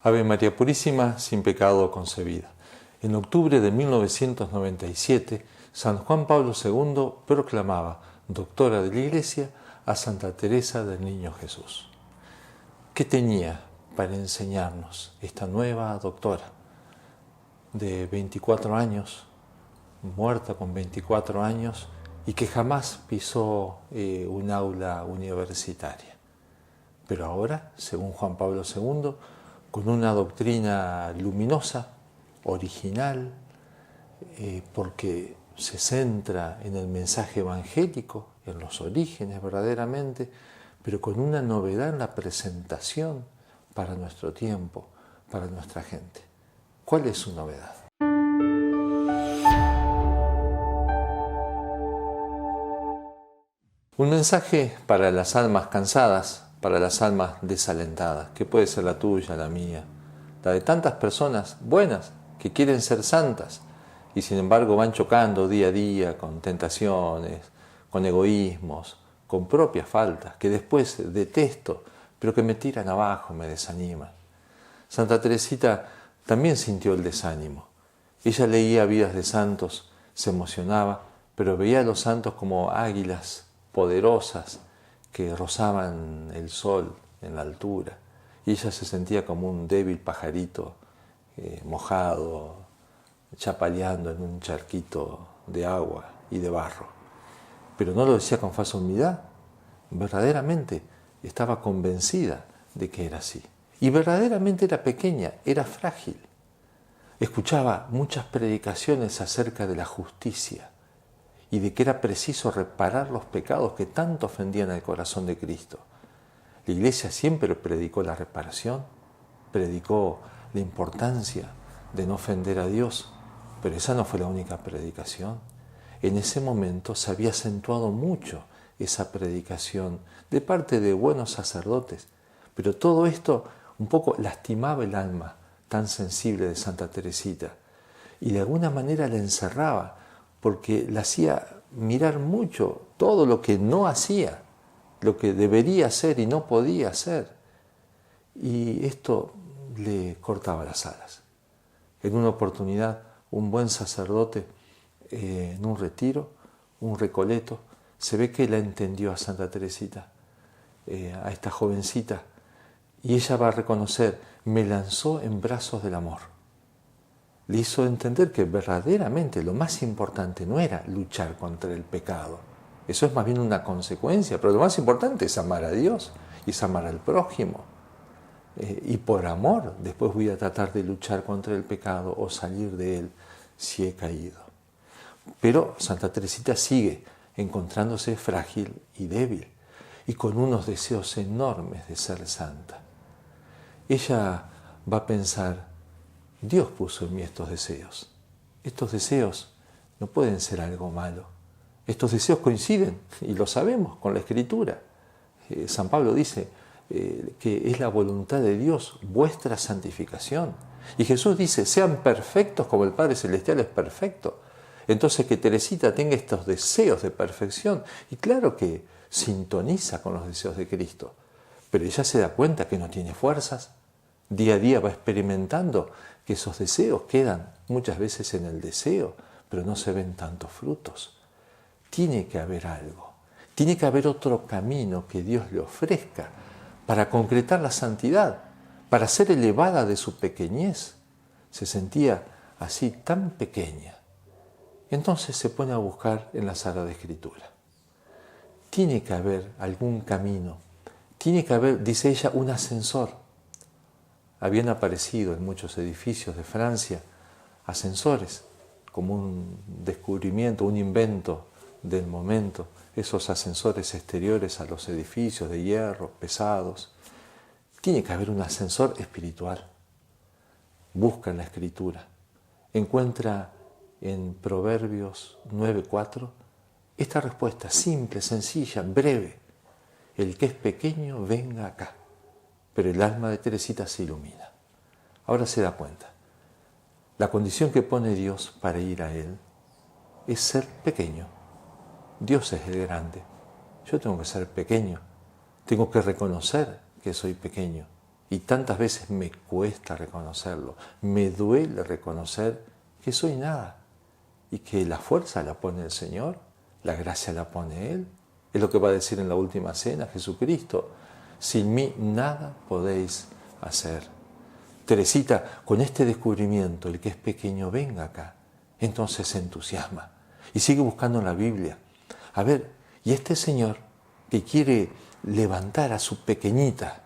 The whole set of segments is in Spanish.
Ave María Purísima, sin pecado concebida. En octubre de 1997, San Juan Pablo II proclamaba doctora de la Iglesia a Santa Teresa del Niño Jesús. ¿Qué tenía para enseñarnos esta nueva doctora de 24 años, muerta con 24 años y que jamás pisó un aula universitaria? Pero ahora, según Juan Pablo II, con una doctrina luminosa, original, porque se centra en el mensaje evangélico, en los orígenes verdaderamente, pero con una novedad en la presentación para nuestro tiempo, para nuestra gente. ¿Cuál es su novedad? Un mensaje para las almas cansadas, para las almas desalentadas, que puede ser la tuya, la mía, la de tantas personas buenas que quieren ser santas y sin embargo van chocando día a día con tentaciones, con egoísmos, con propias faltas que después detesto, pero que me tiran abajo, me desaniman. Santa Teresita también sintió el desánimo. Ella leía vidas de santos, se emocionaba, pero veía a los santos como águilas poderosas que rozaban el sol en la altura, y ella se sentía como un débil pajarito mojado, chapaleando en un charquito de agua y de barro. Pero no lo decía con falsa humildad, verdaderamente estaba convencida de que era así. Y verdaderamente era pequeña, era frágil. Escuchaba muchas predicaciones acerca de la justicia y de que era preciso reparar los pecados que tanto ofendían al corazón de Cristo. La Iglesia siempre predicó la reparación, predicó la importancia de no ofender a Dios, pero esa no fue la única predicación. En ese momento se había acentuado mucho esa predicación de parte de buenos sacerdotes, pero todo esto un poco lastimaba el alma tan sensible de Santa Teresita y de alguna manera la encerraba, porque la hacía mirar mucho todo lo que no hacía, lo que debería hacer y no podía hacer. Y esto le cortaba las alas. En una oportunidad, un buen sacerdote, en un retiro, un recoleto, se ve que la entendió a Santa Teresita, a esta jovencita, y ella va a reconocer, me lanzó en brazos del amor. Le hizo entender que verdaderamente lo más importante no era luchar contra el pecado. Eso es más bien una consecuencia, pero lo más importante es amar a Dios y es amar al prójimo. Y por amor después voy a tratar de luchar contra el pecado o salir de él si he caído. Pero Santa Teresita sigue encontrándose frágil y débil y con unos deseos enormes de ser santa. Ella va a pensar, Dios puso en mí estos deseos. Estos deseos no pueden ser algo malo. Estos deseos coinciden, y lo sabemos, con la Escritura. San Pablo dice que es la voluntad de Dios vuestra santificación. Y Jesús dice, sean perfectos como el Padre Celestial es perfecto. Entonces que Teresita tenga estos deseos de perfección, y claro que sintoniza con los deseos de Cristo, pero ella se da cuenta que no tiene fuerzas. Día a día va experimentando que esos deseos quedan muchas veces en el deseo, pero no se ven tantos frutos. Tiene que haber algo, tiene que haber otro camino que Dios le ofrezca para concretar la santidad, para ser elevada de su pequeñez. Se sentía así tan pequeña. Entonces se pone a buscar en la Sagrada Escritura. Tiene que haber algún camino, tiene que haber, dice ella, un ascensor. Habían aparecido en muchos edificios de Francia ascensores, como un descubrimiento, un invento del momento, esos ascensores exteriores a los edificios de hierro, pesados. Tiene que haber un ascensor espiritual. Busca en la Escritura, encuentra en Proverbios 9:4 esta respuesta simple, sencilla, breve. El que es pequeño, venga acá. Pero el alma de Teresita se ilumina. Ahora se da cuenta. La condición que pone Dios para ir a Él es ser pequeño. Dios es el grande. Yo tengo que ser pequeño. Tengo que reconocer que soy pequeño. Y tantas veces me cuesta reconocerlo, me duele reconocer que soy nada y que la fuerza la pone el Señor, la gracia la pone Él. Es lo que va a decir en la última cena Jesucristo: sin mí nada podéis hacer. Teresita, con este descubrimiento, el que es pequeño venga acá, entonces se entusiasma y sigue buscando en la Biblia. A ver, y este Señor que quiere levantar a su pequeñita,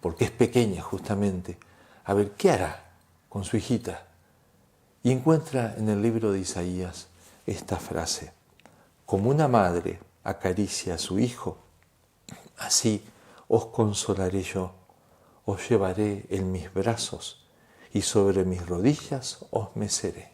porque es pequeña justamente, a ver, ¿qué hará con su hijita? Y encuentra en el libro de Isaías esta frase: como una madre acaricia a su hijo, así os consolaré yo, os llevaré en mis brazos y sobre mis rodillas os meceré.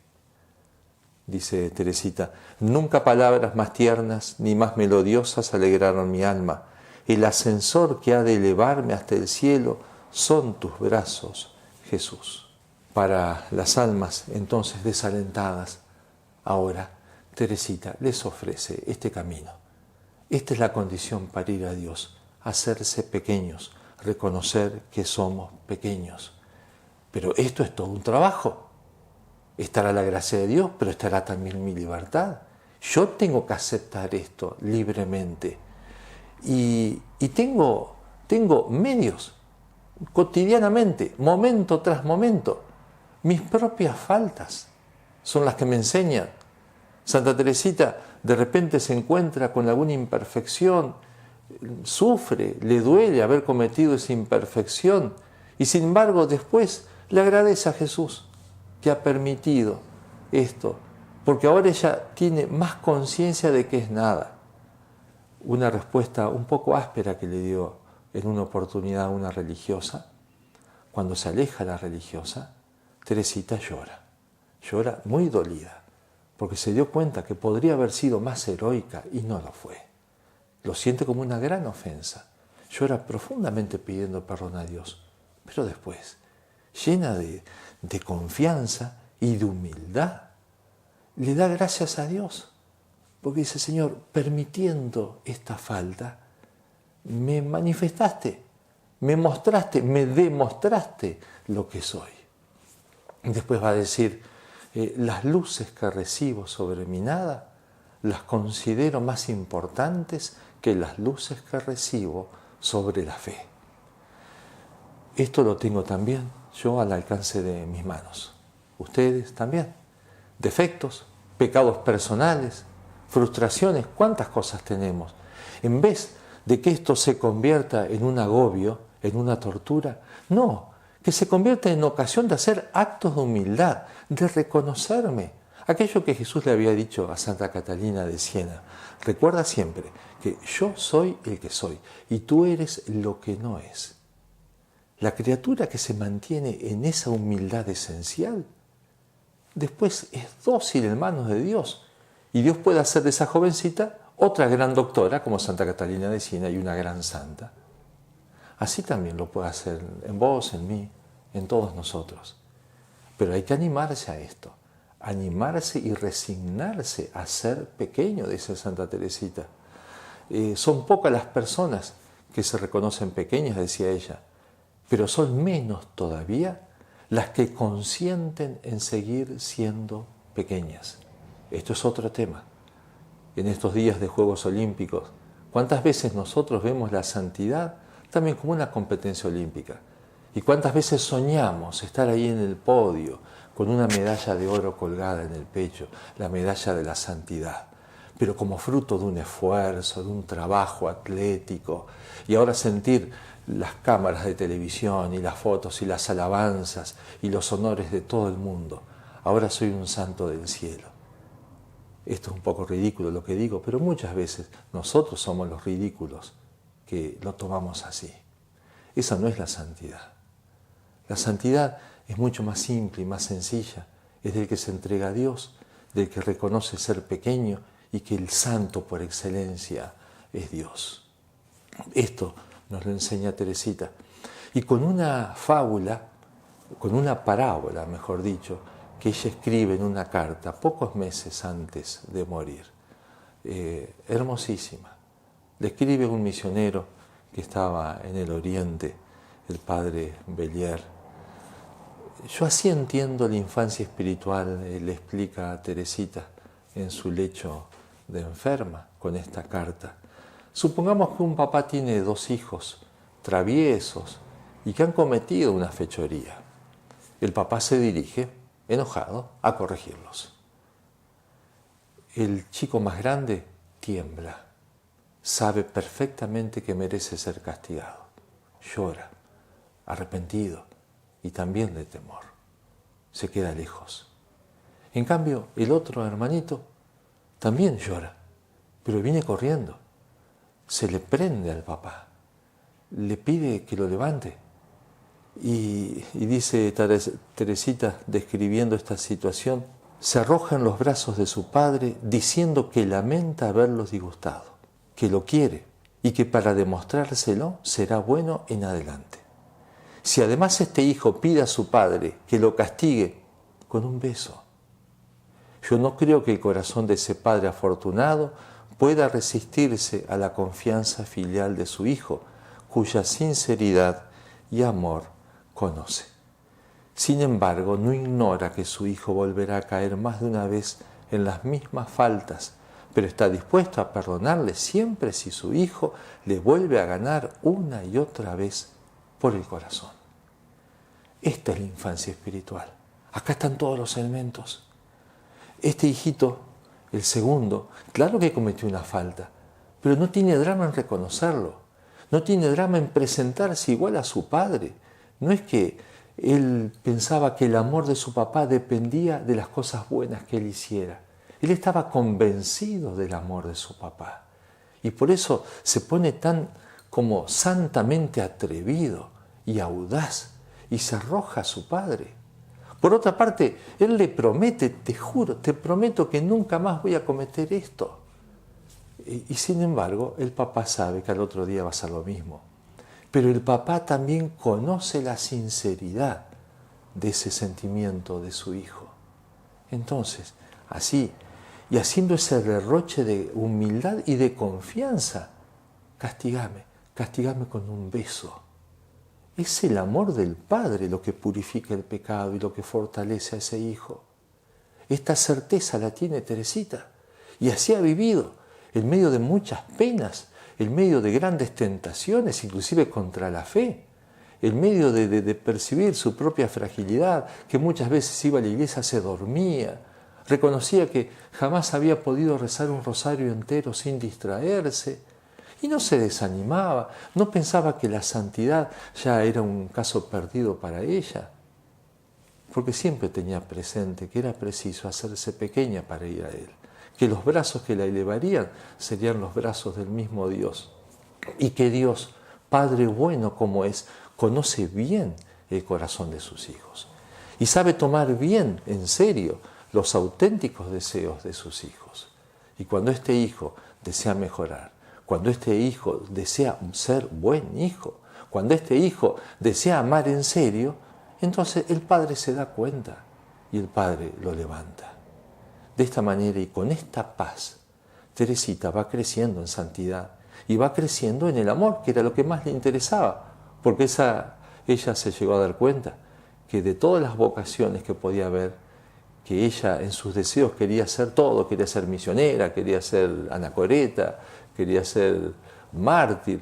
Dice Teresita, nunca palabras más tiernas ni más melodiosas alegraron mi alma. El ascensor que ha de elevarme hasta el cielo son tus brazos, Jesús. Para las almas entonces desalentadas, ahora Teresita les ofrece este camino. Esta es la condición para ir a Dios, hacerse pequeños, reconocer que somos pequeños. Pero esto es todo un trabajo. Estará la gracia de Dios, pero estará también mi libertad. Yo tengo que aceptar esto libremente. Y tengo medios, cotidianamente, momento tras momento. Mis propias faltas son las que me enseñan. Santa Teresita de repente se encuentra con alguna imperfección, sufre, le duele haber cometido esa imperfección, y sin embargo después le agradece a Jesús que ha permitido esto, porque ahora ella tiene más conciencia de que es nada. Una respuesta un poco áspera que le dio en una oportunidad a una religiosa: cuando se aleja la religiosa, Teresita llora muy dolida, porque se dio cuenta que podría haber sido más heroica y no lo fue. Lo siente como una gran ofensa, llora profundamente pidiendo perdón a Dios, pero después, llena de confianza y de humildad, le da gracias a Dios, porque dice: Señor, permitiendo esta falta, me manifestaste, me mostraste, me demostraste lo que soy. Y después va a decir: las luces que recibo sobre mi nada, las considero más importantes que las luces que recibo sobre la fe. Esto lo tengo también yo al alcance de mis manos. Ustedes también. Defectos, pecados personales, frustraciones, cuántas cosas tenemos. En vez de que esto se convierta en un agobio, en una tortura, no, que se convierta en ocasión de hacer actos de humildad, de reconocerme. Aquello que Jesús le había dicho a Santa Catalina de Siena: recuerda siempre que yo soy el que soy y tú eres lo que no es. La criatura que se mantiene en esa humildad esencial, después es dócil en manos de Dios. Y Dios puede hacer de esa jovencita otra gran doctora, como Santa Catalina de Siena, y una gran santa. Así también lo puede hacer en vos, en mí, en todos nosotros. Pero hay que animarse a esto, animarse y resignarse a ser pequeño, dice Santa Teresita. Son pocas las personas que se reconocen pequeñas, decía ella, pero son menos todavía las que consienten en seguir siendo pequeñas. Esto es otro tema. En estos días de Juegos Olímpicos, ¿cuántas veces nosotros vemos la santidad también como una competencia olímpica? ¿Y cuántas veces soñamos estar ahí en el podio con una medalla de oro colgada en el pecho, la medalla de la santidad? Pero como fruto de un esfuerzo, de un trabajo atlético, y ahora sentir las cámaras de televisión y las fotos y las alabanzas y los honores de todo el mundo. Ahora soy un santo del cielo. Esto es un poco ridículo lo que digo, pero muchas veces nosotros somos los ridículos que lo tomamos así. Esa no es la santidad. La santidad es mucho más simple y más sencilla. Es del que se entrega a Dios, del que reconoce ser pequeño y que el santo por excelencia es Dios. Esto nos lo enseña Teresita. Y con una fábula, con una parábola, mejor dicho, que ella escribe en una carta pocos meses antes de morir. Hermosísima. Le escribe un misionero que estaba en el Oriente el padre Bellier. Yo así entiendo la infancia espiritual, le explica a Teresita en su lecho de enferma con esta carta. Supongamos que un papá tiene 2 hijos traviesos y que han cometido una fechoría. El papá se dirige, enojado, a corregirlos. El chico más grande tiembla, sabe perfectamente que merece ser castigado, llora, arrepentido y también de temor. Se queda lejos. En cambio, el otro hermanito también llora, pero viene corriendo. Se le prende al papá, le pide que lo levante. Y dice Teresita, describiendo esta situación, se arroja en los brazos de su padre diciendo que lamenta haberlos disgustado, que lo quiere y que para demostrárselo será bueno en adelante. Si además este hijo pide a su padre que lo castigue con un beso, yo no creo que el corazón de ese padre afortunado pueda resistirse a la confianza filial de su hijo, cuya sinceridad y amor conoce. Sin embargo, no ignora que su hijo volverá a caer más de una vez en las mismas faltas, pero está dispuesto a perdonarle siempre si su hijo le vuelve a ganar una y otra vez por el corazón. Esta es la infancia espiritual. Acá están todos los elementos. Este hijito, el segundo, claro que cometió una falta, pero no tiene drama en reconocerlo. No tiene drama en presentarse igual a su padre. No es que él pensaba que el amor de su papá dependía de las cosas buenas que él hiciera. Él estaba convencido del amor de su papá. Y por eso se pone tan como santamente atrevido y audaz y se arroja a su padre. Por otra parte, él le promete, te juro, te prometo que nunca más voy a cometer esto. Y sin embargo, el papá sabe que al otro día va a ser lo mismo. Pero el papá también conoce la sinceridad de ese sentimiento de su hijo. Entonces, así, y haciendo ese derroche de humildad y de confianza, castigame con un beso. Es el amor del Padre lo que purifica el pecado y lo que fortalece a ese hijo. Esta certeza la tiene Teresita y así ha vivido en medio de muchas penas, en medio de grandes tentaciones, inclusive contra la fe, en medio de percibir su propia fragilidad, que muchas veces iba a la iglesia, se dormía, reconocía que jamás había podido rezar un rosario entero sin distraerse, y no se desanimaba, no pensaba que la santidad ya era un caso perdido para ella, porque siempre tenía presente que era preciso hacerse pequeña para ir a Él, que los brazos que la elevarían serían los brazos del mismo Dios, y que Dios, Padre bueno como es, conoce bien el corazón de sus hijos, y sabe tomar bien en serio los auténticos deseos de sus hijos. Y cuando este hijo desea mejorar, cuando este hijo desea ser buen hijo, cuando este hijo desea amar en serio, entonces el padre se da cuenta y el padre lo levanta. De esta manera y con esta paz, Teresita va creciendo en santidad y va creciendo en el amor, que era lo que más le interesaba, porque ella se llegó a dar cuenta que de todas las vocaciones que podía haber, que ella en sus deseos quería ser todo, quería ser misionera, quería ser anacoreta, quería ser mártir,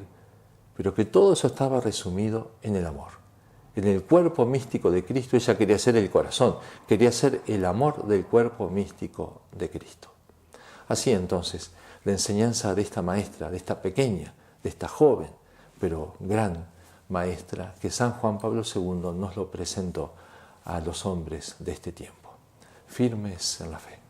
pero que todo eso estaba resumido en el amor. En el cuerpo místico de Cristo ella quería ser el corazón, quería ser el amor del cuerpo místico de Cristo. Así entonces, la enseñanza de esta maestra, de esta pequeña, de esta joven, pero gran maestra, que San Juan Pablo II nos lo presentó a los hombres de este tiempo, firmes en la fe.